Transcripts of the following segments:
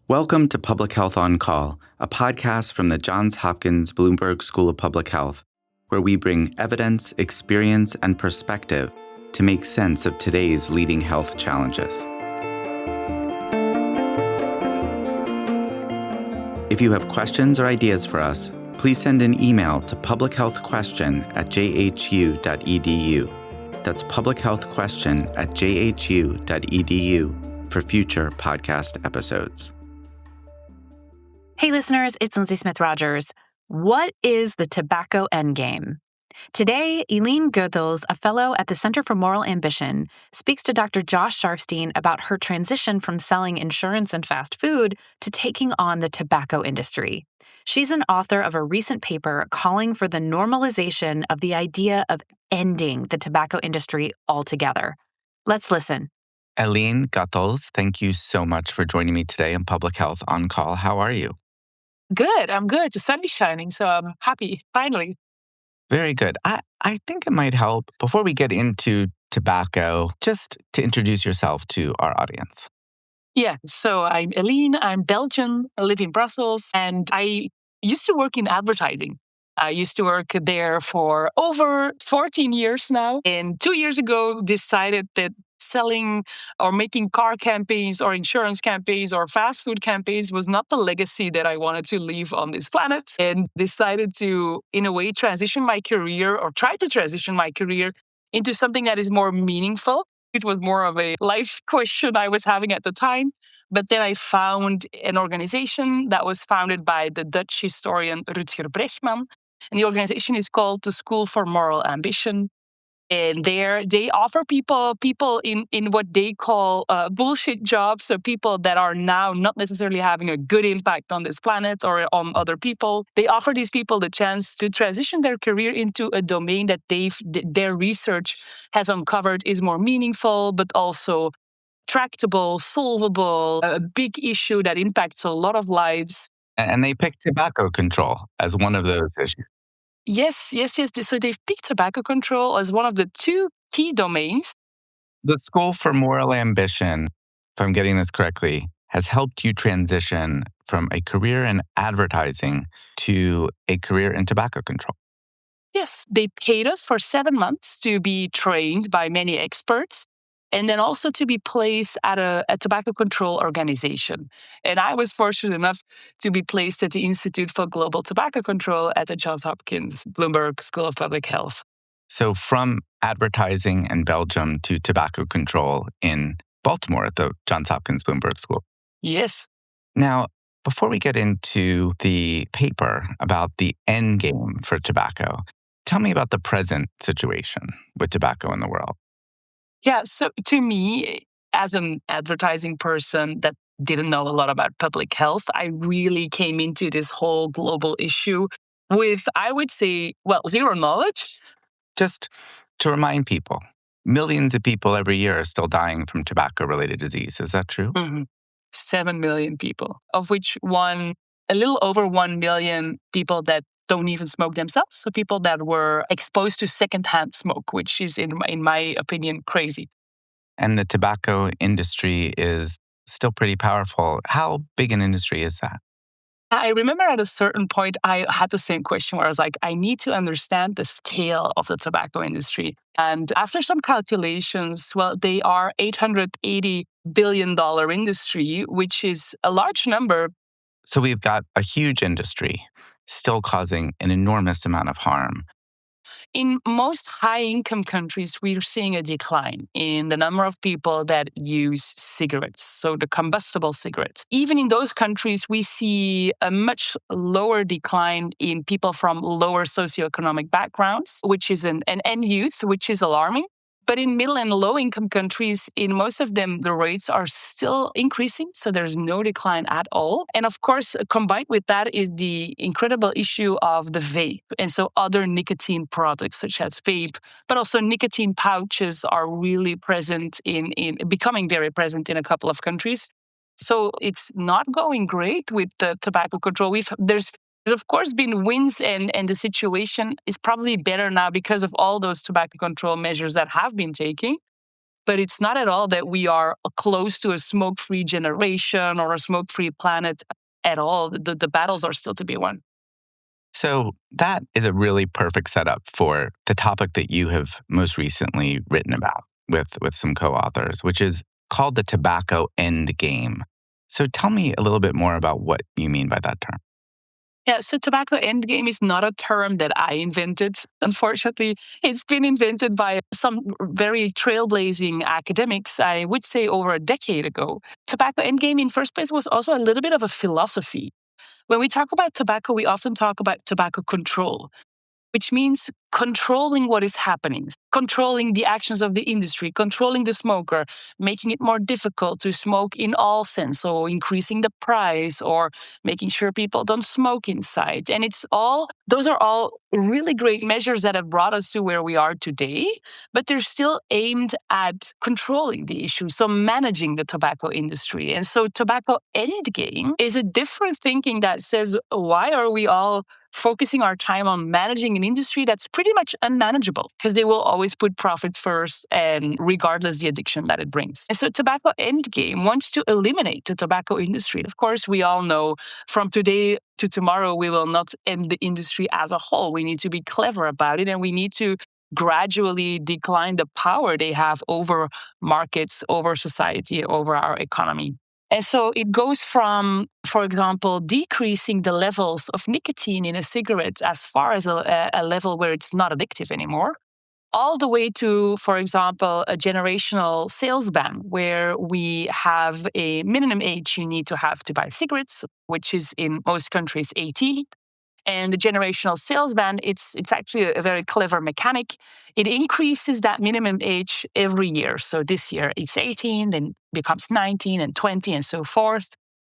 Welcome to Public Health on Call, a podcast from the Johns Hopkins Bloomberg School of Public Health, where we bring evidence, experience, and perspective to make sense of today's leading health challenges. If you have questions or ideas for us, please send an email to publichealthquestion@jhu.edu. That's publichealthquestion@jhu.edu for future podcast episodes. Hey listeners, it's Lindsay Smith-Rogers. What is the tobacco endgame? Today, Eline Goethals, a fellow at the Center for Moral Ambition, speaks to Dr. Josh Sharfstein about her transition from selling insurance and fast food to taking on the tobacco industry. She's an author of a recent paper calling for the normalization of the idea of ending the tobacco industry altogether. Let's listen. Eline Goethals, thank you so much for joining me today on Public Health on Call. How are you? Good. I'm good. The sun is shining, so I'm happy, finally. Very good. I think it might help, before we get into tobacco, just to introduce yourself to our audience. Yeah, so I'm Eline. I'm Belgian. I live in Brussels, and I used to work in advertising. I used to work there for over 14 years now, and 2 years ago decided that selling or making car campaigns or insurance campaigns or fast food campaigns was not the legacy that I wanted to leave on this planet, and decided to, in a way, transition my career or try to transition my career into something that is more meaningful. It was more of a life question I was having at the time. But then I found an organization that was founded by the Dutch historian Rutger Bregman. And the organization is called the School for Moral Ambition. And there they offer people in what they call bullshit jobs, so people that are now not necessarily having a good impact on this planet or on other people. They offer these people the chance to transition their career into a domain that their research has uncovered is more meaningful, but also tractable, solvable, a big issue that impacts a lot of lives. And they picked tobacco control as one of those issues. Yes. So they've picked tobacco control as one of the two key domains. The School for Moral Ambition, if I'm getting this correctly, has helped you transition from a career in advertising to a career in tobacco control. Yes, they paid us for 7 months to be trained by many experts, and then also to be placed at a tobacco control organization. And I was fortunate enough to be placed at the Institute for Global Tobacco Control at the Johns Hopkins Bloomberg School of Public Health. So from advertising in Belgium to tobacco control in Baltimore at the Johns Hopkins Bloomberg School. Yes. Now, before we get into the paper about the end game for tobacco, tell me about the present situation with tobacco in the world. Yeah, so to me, as an advertising person that didn't know a lot about public health, I really came into this whole global issue with, I would say, zero knowledge. Just to remind people, millions of people every year are still dying from tobacco-related disease. Is that true? 7 million people, of which a little over 1 million people that don't even smoke themselves. So people that were exposed to secondhand smoke, which is, in my opinion, crazy. And the tobacco industry is still pretty powerful. How big an industry is that? I remember at a certain point, I had the same question where I was like, I need to understand the scale of the tobacco industry. And after some calculations, they are $880 billion industry, which is a large number. So we've got a huge industry still causing an enormous amount of harm. In most high-income countries, we're seeing a decline in the number of people that use cigarettes, so the combustible cigarettes. Even in those countries, we see a much lower decline in people from lower socioeconomic backgrounds, which is and youth, which is alarming. But in middle and low-income countries, in most of them, the rates are still increasing, so there's no decline at all. And of course, combined with that is the incredible issue of the vape. And so other nicotine products, such as vape, but also nicotine pouches are really present becoming very present in a couple of countries. So it's not going great with the tobacco control. There's of course been wins, and the situation is probably better now because of all those tobacco control measures that have been taken. but it's not at all that we are close to a smoke-free generation or a smoke-free planet at all. The battles are still to be won. So that is a really perfect setup for the topic that you have most recently written about with some co-authors, which is called the Tobacco Endgame. So tell me a little bit more about what you mean by that term. Yeah, so tobacco endgame is not a term that I invented. Unfortunately, it's been invented by some very trailblazing academics, I would say over a decade ago. Tobacco endgame in first place was also a little bit of a philosophy. When we talk about tobacco, we often talk about tobacco control, which means controlling what is happening, controlling the actions of the industry, controlling the smoker, making it more difficult to smoke in all sense, so increasing the price or making sure people don't smoke inside. And those are all really great measures that have brought us to where we are today, but they're still aimed at controlling the issue, so managing the tobacco industry. And so tobacco endgame is a different thinking that says, why are we all focusing our time on managing an industry that's pretty much unmanageable because they will always put profits first and regardless the addiction that it brings. And so Tobacco Endgame wants to eliminate the tobacco industry. Of course, we all know from today to tomorrow, we will not end the industry as a whole. We need to be clever about it and we need to gradually decline the power they have over markets, over society, over our economy. And so it goes from, for example, decreasing the levels of nicotine in a cigarette as far as a level where it's not addictive anymore, all the way to, for example, a generational sales ban, where we have a minimum age you need to have to buy cigarettes, which is in most countries 18. And the generational sales ban, it's actually a very clever mechanic. It increases that minimum age every year. So this year it's 18, then becomes 19 and 20 and so forth.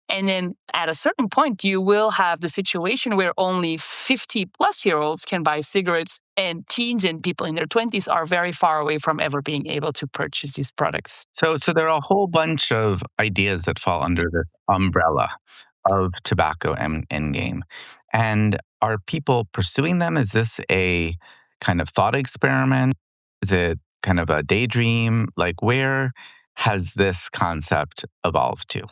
And then at a certain point, you will have the situation where only 50 plus year olds can buy cigarettes and teens and people in their 20s are very far away from ever being able to purchase these products. So there are a whole bunch of ideas that fall under this umbrella of tobacco endgame. And are people pursuing them? Is this a kind of thought experiment? Is it kind of a daydream? Like, where has this concept evolved to?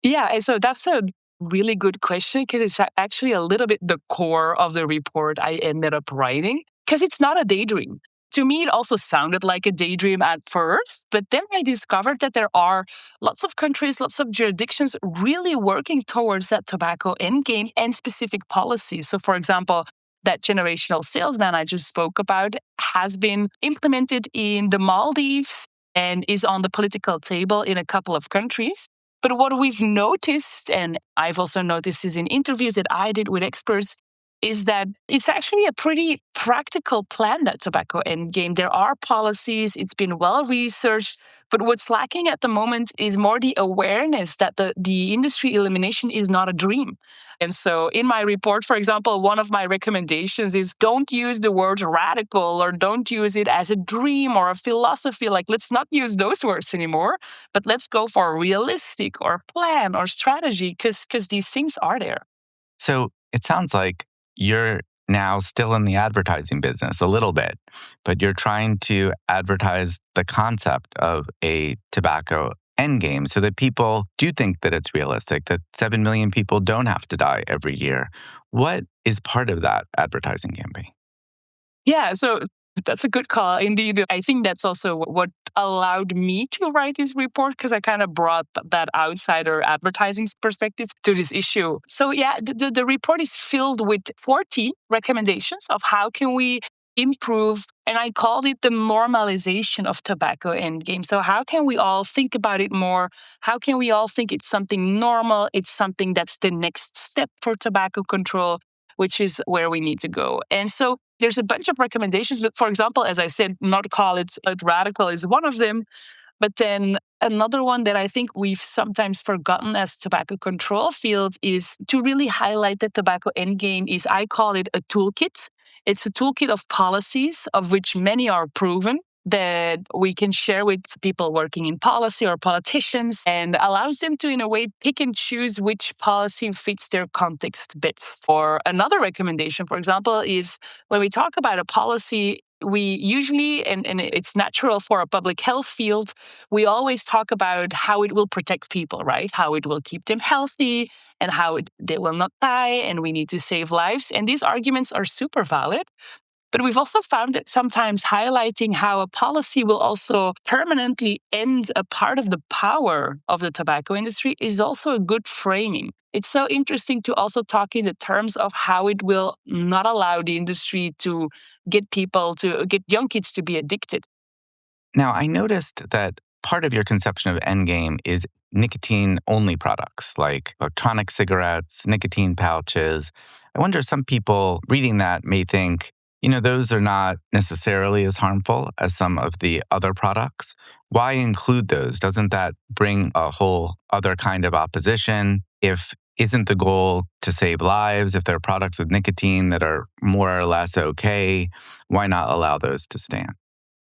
Yeah, and so that's a really good question because it's actually a little bit the core of the report I ended up writing because it's not a daydream. To me, it also sounded like a daydream at first, but then I discovered that there are lots of countries, lots of jurisdictions really working towards that tobacco endgame and specific policies. So, for example, that generational sales ban I just spoke about has been implemented in the Maldives and is on the political table in a couple of countries. But what we've noticed, and I've also noticed this in interviews that I did with experts, is that it's actually a pretty practical plan, that tobacco endgame. There are policies, it's been well researched, but what's lacking at the moment is more the awareness that the industry elimination is not a dream. And so in my report, for example, one of my recommendations is don't use the word radical or don't use it as a dream or a philosophy. Like, let's not use those words anymore, but let's go for realistic or plan or strategy because these things are there. So it sounds like you're now still in the advertising business a little bit, but you're trying to advertise the concept of a tobacco endgame so that people do think that it's realistic, that 7 million people don't have to die every year. What is part of that advertising campaign? Yeah, so that's a good call. Indeed, I think that's also what allowed me to write this report because I kind of brought that outsider advertising perspective to this issue. So yeah, the report is filled with 14 recommendations of how can we improve, and I called it the normalization of tobacco endgame. So how can we all think about it more? How can we all think it's something normal? It's something that's the next step for tobacco control, which is where we need to go. And so there's a bunch of recommendations. But for example, as I said, not call it radical is one of them. But then another one that I think we've sometimes forgotten as tobacco control field is to really highlight that tobacco endgame is, I call it a toolkit. It's a toolkit of policies, of which many are proven, that we can share with people working in policy or politicians and allows them to, in a way, pick and choose which policy fits their context best. Or another recommendation, for example, is when we talk about a policy, We usually, and it's natural for a public health field, we always talk about how it will protect people, right? How it will keep them healthy and how they will not die, and we need to save lives. And these arguments are super valid. But we've also found that sometimes highlighting how a policy will also permanently end a part of the power of the tobacco industry is also a good framing. It's so interesting to also talk in the terms of how it will not allow the industry to get young kids to be addicted. Now, I noticed that part of your conception of Endgame is nicotine-only products like electronic cigarettes, nicotine pouches. I wonder, some people reading that may think, those are not necessarily as harmful as some of the other products. Why include those? Doesn't that bring a whole other kind of opposition? Isn't the goal to save lives? If there are products with nicotine that are more or less okay, why not allow those to stand?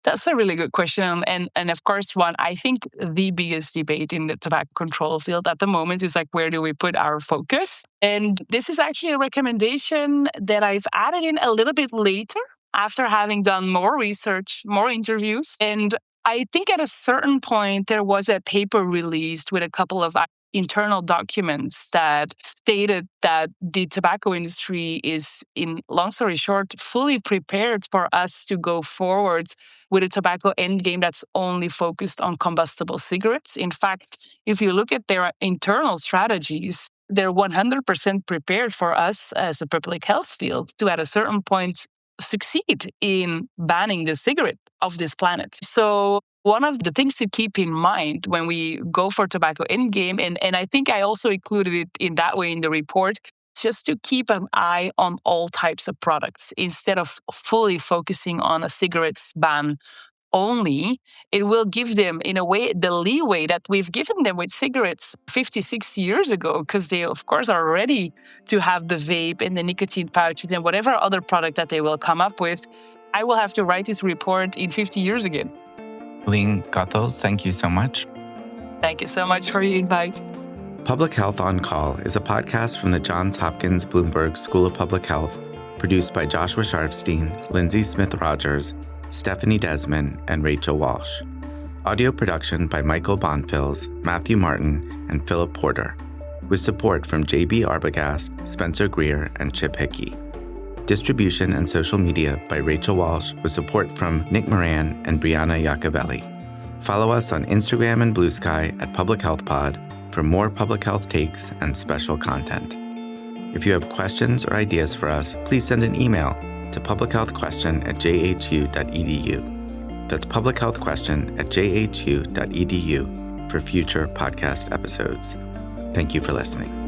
That's a really good question. And of course, I think the biggest debate in the tobacco control field at the moment is where do we put our focus? And this is actually a recommendation that I've added in a little bit later after having done more research, more interviews. And I think at a certain point, there was a paper released with a couple of internal documents that stated that the tobacco industry is, in long story short, fully prepared for us to go forward with a tobacco endgame that's only focused on combustible cigarettes. In fact, if you look at their internal strategies, they're 100% prepared for us as a public health field to, at a certain point, succeed in banning the cigarette of this planet. So one of the things to keep in mind when we go for tobacco endgame, and I think I also included it in that way in the report, just to keep an eye on all types of products instead of fully focusing on a cigarettes ban only. It will give them, in a way, the leeway that we've given them with cigarettes 50, 60 years ago, because they, of course, are ready to have the vape and the nicotine pouches and whatever other product that they will come up with. I will have to write this report in 50 years again. Eline Goethals, thank you so much. Thank you so much for your invite. Public Health on Call is a podcast from the Johns Hopkins Bloomberg School of Public Health, produced by Joshua Sharfstein, Lindsay Smith-Rogers, Stephanie Desmond, and Rachel Walsh. Audio production by Michael Bonfils, Matthew Martin, and Philip Porter, with support from J.B. Arbogast, Spencer Greer, and Chip Hickey. Distribution and social media by Rachel Walsh, with support from Nick Moran and Brianna Iacovelli. Follow us on Instagram and Blue Sky at Public Health Pod for more public health takes and special content. If you have questions or ideas for us, please send an email to publichealthquestion@jhu.edu. That's publichealthquestion@jhu.edu for future podcast episodes. Thank you for listening.